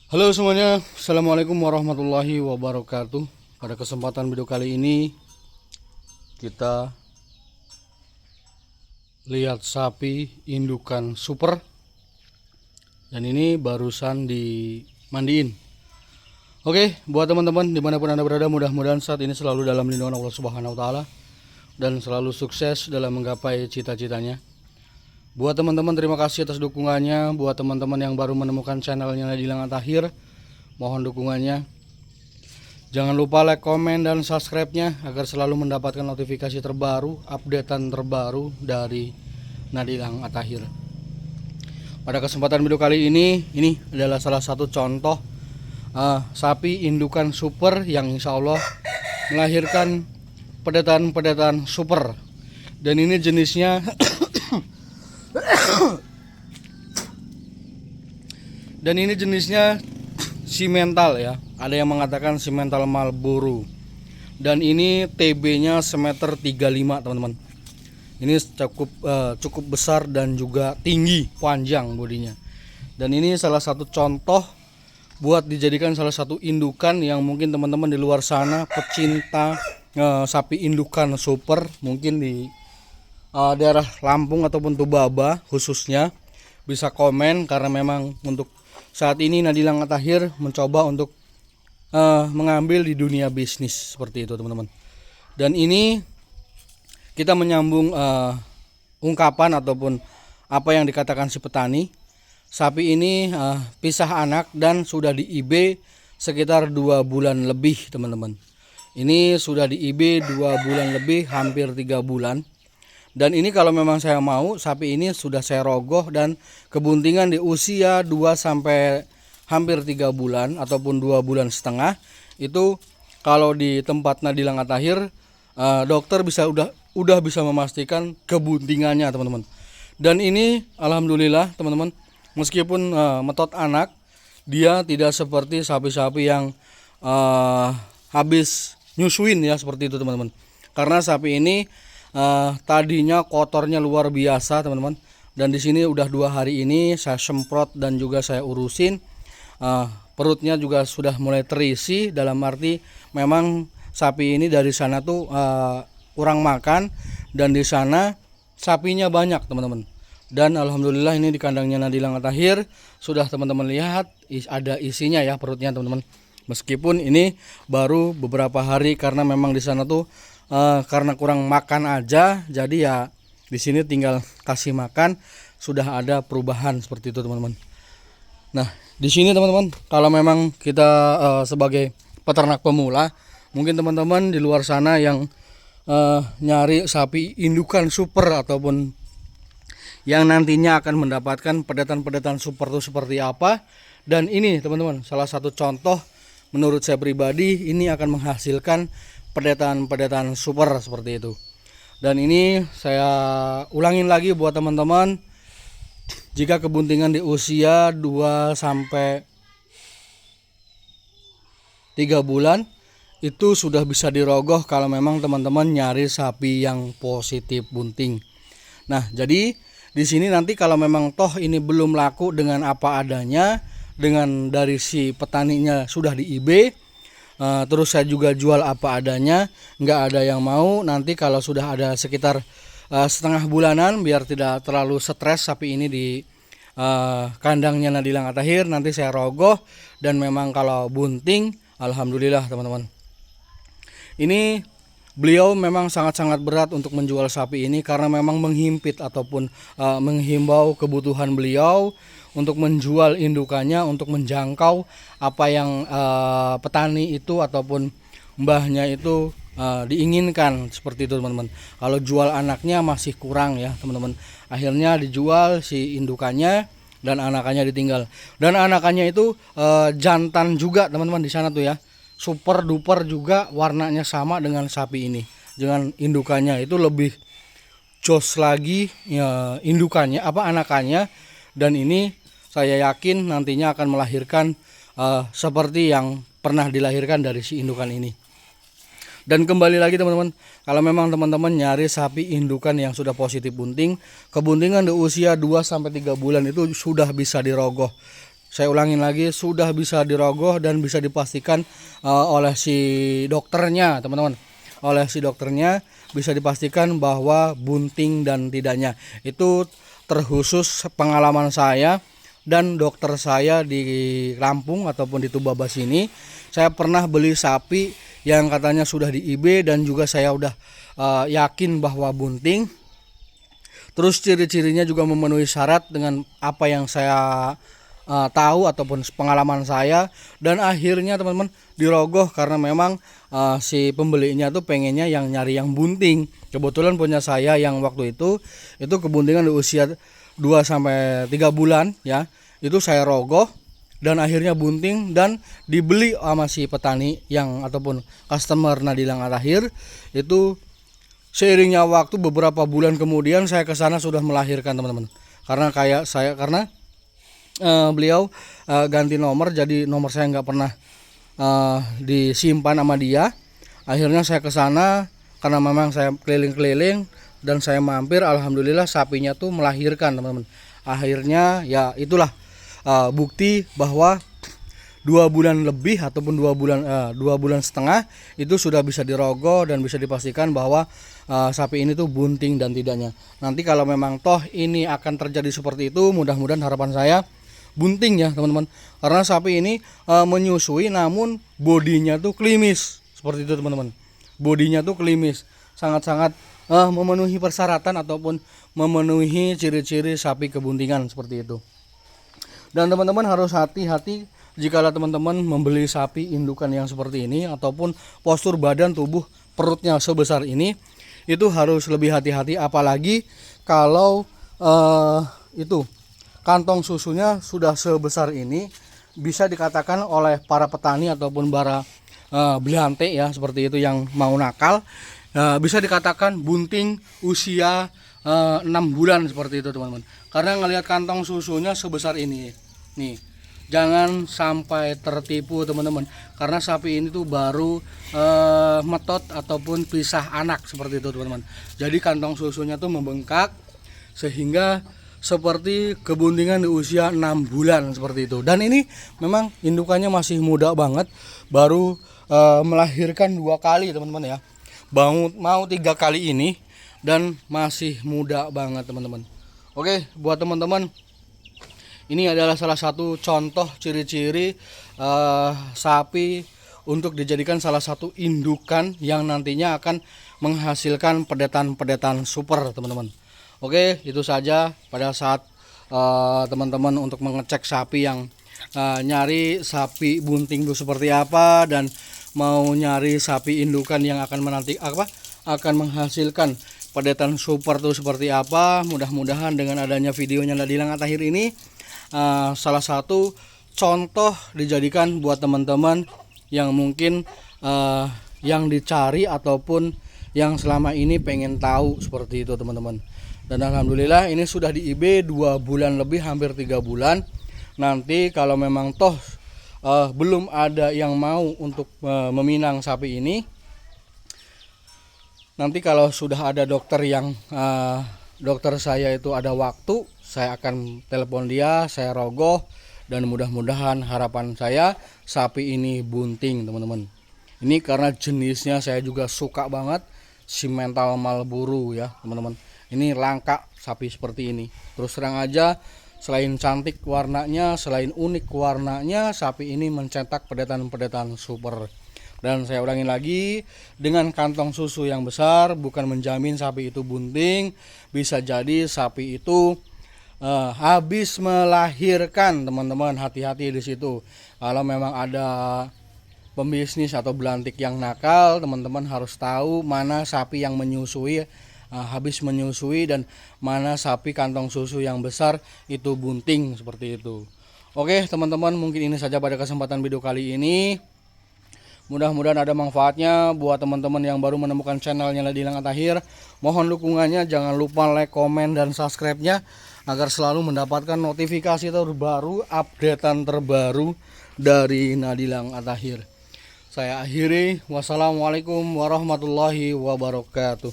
Halo semuanya, Assalamualaikum warahmatullahi wabarakatuh. Pada kesempatan video kali ini kita lihat sapi indukan super. Dan ini barusan dimandiin. Oke, buat teman-teman dimanapun anda berada, mudah-mudahan saat ini selalu dalam lindungan Allah Subhanahu Wa Taala dan selalu sukses dalam menggapai cita-citanya. Buat teman-teman, terima kasih atas dukungannya. Buat teman-teman yang baru menemukan channelnya Nadilang Tahir, mohon dukungannya. Jangan lupa like, komen, dan subscribe-nya agar selalu mendapatkan notifikasi terbaru, updatean terbaru dari Nadilang Tahir. Pada kesempatan video kali ini adalah salah satu contoh sapi indukan super yang insya Allah melahirkan pedetan-pedetan super. Dan ini jenisnya dan ini jenisnya simental ya. Ada yang mengatakan simental Marlboro. Dan ini TB-nya semeter 35 teman-teman. Ini cukup besar dan juga tinggi, panjang bodinya. Dan ini salah satu contoh buat dijadikan salah satu indukan yang mungkin teman-teman di luar sana pecinta sapi indukan super, mungkin di daerah Lampung ataupun Tubaba khususnya, bisa komen. Karena memang untuk saat ini Nadilang Tahir mencoba untuk mengambil di dunia bisnis seperti itu teman-teman. Dan ini kita menyambung ungkapan ataupun apa yang dikatakan si petani. Sapi ini pisah anak dan sudah di IB sekitar 2 bulan lebih teman-teman. Ini sudah di IB 2 bulan lebih, hampir 3 bulan. Dan ini kalau memang saya mau, sapi ini sudah saya rogoh dan kebuntingan di usia 2 sampai hampir 3 bulan ataupun 2 bulan setengah. Itu kalau di tempat Nadilang Tahir, dokter udah bisa memastikan kebuntingannya teman-teman. Dan ini alhamdulillah teman-teman, meskipun metot anak, dia tidak seperti sapi-sapi yang habis nyusuin ya, seperti itu teman-teman. Karena sapi ini tadinya kotornya luar biasa teman-teman, dan di sini udah 2 hari ini saya semprot dan juga saya urusin. Perutnya juga sudah mulai terisi, dalam arti memang sapi ini dari sana tuh kurang makan, dan di sana sapinya banyak teman-teman. Dan alhamdulillah ini di kandangnya Nadilang Tahir sudah teman-teman lihat ada isinya ya perutnya teman-teman. Meskipun ini baru beberapa hari, karena memang di sana tuh karena kurang makan aja, jadi ya di sini tinggal kasih makan sudah ada perubahan seperti itu teman-teman. Nah di sini teman-teman, kalau memang kita sebagai peternak pemula, mungkin teman-teman di luar sana yang nyari sapi indukan super ataupun yang nantinya akan mendapatkan pedetan-pedetan super itu seperti apa. Dan ini teman-teman salah satu contoh menurut saya pribadi, ini akan menghasilkan pedetan-pedetan super seperti itu. Dan ini saya ulangin lagi buat teman-teman, jika kebuntingan di usia 2 sampai 3 bulan itu sudah bisa dirogoh kalau memang teman-teman nyari sapi yang positif bunting. Nah, jadi di sini nanti kalau memang toh ini belum laku dengan apa adanya, dengan dari si petaninya sudah di IB, terus saya juga jual apa adanya, nggak ada yang mau. Nanti kalau sudah ada sekitar setengah bulanan, biar tidak terlalu stres sapi ini di kandangnya Nadilang Tahir, nanti saya rogoh. Dan memang kalau bunting, alhamdulillah teman-teman, ini beliau memang sangat-sangat berat untuk menjual sapi ini, karena memang menghimpit ataupun menghimbau kebutuhan beliau untuk menjual indukannya, untuk menjangkau apa yang petani itu ataupun mbahnya itu diinginkan seperti itu teman-teman. Kalau jual anaknya masih kurang ya teman-teman, akhirnya dijual si indukannya dan anakannya ditinggal. Dan anakannya itu jantan juga teman-teman di sana tuh ya, super duper juga, warnanya sama dengan sapi ini, dengan indukannya itu lebih jos lagi ya, indukannya anakannya. Dan ini saya yakin nantinya akan melahirkan seperti yang pernah dilahirkan dari si indukan ini. Dan kembali lagi teman-teman, kalau memang teman-teman nyari sapi indukan yang sudah positif bunting, kebuntingan di usia 2 sampai 3 bulan itu sudah bisa dirogoh. Saya ulangin lagi, sudah bisa dirogoh dan bisa dipastikan oleh si dokternya, teman-teman. Oleh si dokternya bisa dipastikan bahwa bunting dan tidaknya. Itu terkhusus pengalaman saya dan dokter saya di Lampung ataupun di Tubabas ini. Saya pernah beli sapi yang katanya sudah di IB dan juga saya udah yakin bahwa bunting. Terus ciri-cirinya juga memenuhi syarat dengan apa yang saya tahu ataupun pengalaman saya, dan akhirnya teman-teman dirogoh karena memang si pembelinya tuh pengennya yang nyari yang bunting. Kebetulan punya saya yang waktu itu kebuntingan di usia 2 sampai 3 bulan ya. Itu saya rogoh dan akhirnya bunting dan dibeli sama si petani yang ataupun customer Nadilang Atahir. Itu seiringnya waktu beberapa bulan kemudian saya ke sana sudah melahirkan, teman-teman. Karena beliau ganti nomor, jadi nomor saya nggak pernah disimpan sama dia. Akhirnya saya ke sana karena memang saya keliling-keliling dan saya mampir, alhamdulillah sapinya tuh melahirkan, teman-teman. Akhirnya ya itulah bukti bahwa 2 bulan lebih ataupun 2 bulan setengah itu sudah bisa dirogoh dan bisa dipastikan bahwa sapi ini tuh bunting dan tidaknya. Nanti kalau memang toh ini akan terjadi seperti itu, mudah-mudahan harapan saya bunting ya teman-teman. Karena sapi ini menyusui namun bodinya tuh klimis seperti itu, teman-teman. Bodinya tuh klimis, sangat-sangat memenuhi persyaratan ataupun memenuhi ciri-ciri sapi kebuntingan seperti itu. Dan teman-teman harus hati-hati jikalau teman-teman membeli sapi indukan yang seperti ini ataupun postur badan tubuh perutnya sebesar ini, itu harus lebih hati-hati, apalagi kalau itu kantong susunya sudah sebesar ini. Bisa dikatakan oleh para petani ataupun para belante ya seperti itu yang mau nakal, bisa dikatakan bunting usia 6 bulan seperti itu, teman-teman. Karena ngelihat kantong susunya sebesar ini nih, jangan sampai tertipu, teman-teman. Karena sapi ini tuh baru metot ataupun pisah anak seperti itu, teman-teman. Jadi kantong susunya tuh membengkak sehingga seperti kebuntingan di usia 6 bulan seperti itu. Dan ini memang indukannya masih muda banget, baru melahirkan 2 kali, teman-teman ya. Mau 3 kali ini dan masih muda banget, teman-teman. Oke, buat teman-teman, ini adalah salah satu contoh ciri-ciri sapi untuk dijadikan salah satu indukan yang nantinya akan menghasilkan pedetan-pedetan super, teman-teman. Oke, itu saja pada saat teman-teman untuk mengecek sapi yang nyari sapi bunting itu seperti apa dan mau nyari sapi indukan yang akan menghasilkan pedetan super itu seperti apa. Mudah-mudahan dengan adanya videonya Nadilang Atahir ini salah satu contoh dijadikan buat teman-teman yang mungkin yang dicari ataupun yang selama ini pengen tahu seperti itu, teman-teman. Dan alhamdulillah ini sudah di IB 2 bulan lebih, hampir 3 bulan. Nanti kalau memang toh belum ada yang mau untuk meminang sapi ini, nanti kalau sudah ada dokter yang dokter saya itu ada waktu, saya akan telepon dia, saya rogoh, dan mudah-mudahan harapan saya sapi ini bunting, teman-teman. Ini karena jenisnya saya juga suka banget, Simmental Marlboro ya, teman-teman. Ini langka sapi seperti ini. Terus terang aja, selain cantik warnanya, selain unik warnanya, sapi ini mencetak pedetan-pedetan super. Dan saya ulangi lagi, dengan kantong susu yang besar bukan menjamin sapi itu bunting. Bisa jadi sapi itu habis melahirkan, teman-teman. Hati-hati di situ. Kalau memang ada pembisnis atau belantik yang nakal, teman-teman harus tahu mana sapi yang menyusui, habis menyusui, dan mana sapi kantong susu yang besar itu bunting seperti itu. Oke teman-teman, mungkin ini saja pada kesempatan video kali ini. Mudah-mudahan ada manfaatnya buat teman-teman yang baru menemukan channelnya Nadilang Atahir. Mohon dukungannya, jangan lupa like, komen, dan subscribe-nya agar selalu mendapatkan notifikasi terbaru, updatean terbaru dari Nadilang Atahir. Saya akhiri, wassalamualaikum warahmatullahi wabarakatuh.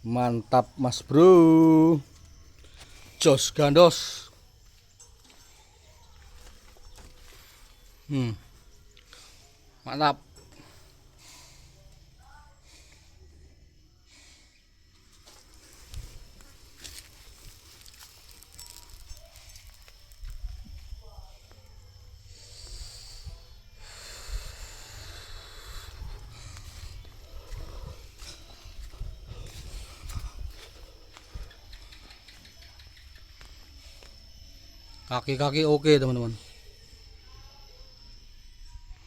Mantap mas bro, jos gandos. Mantap. Kaki-kaki oke teman-teman.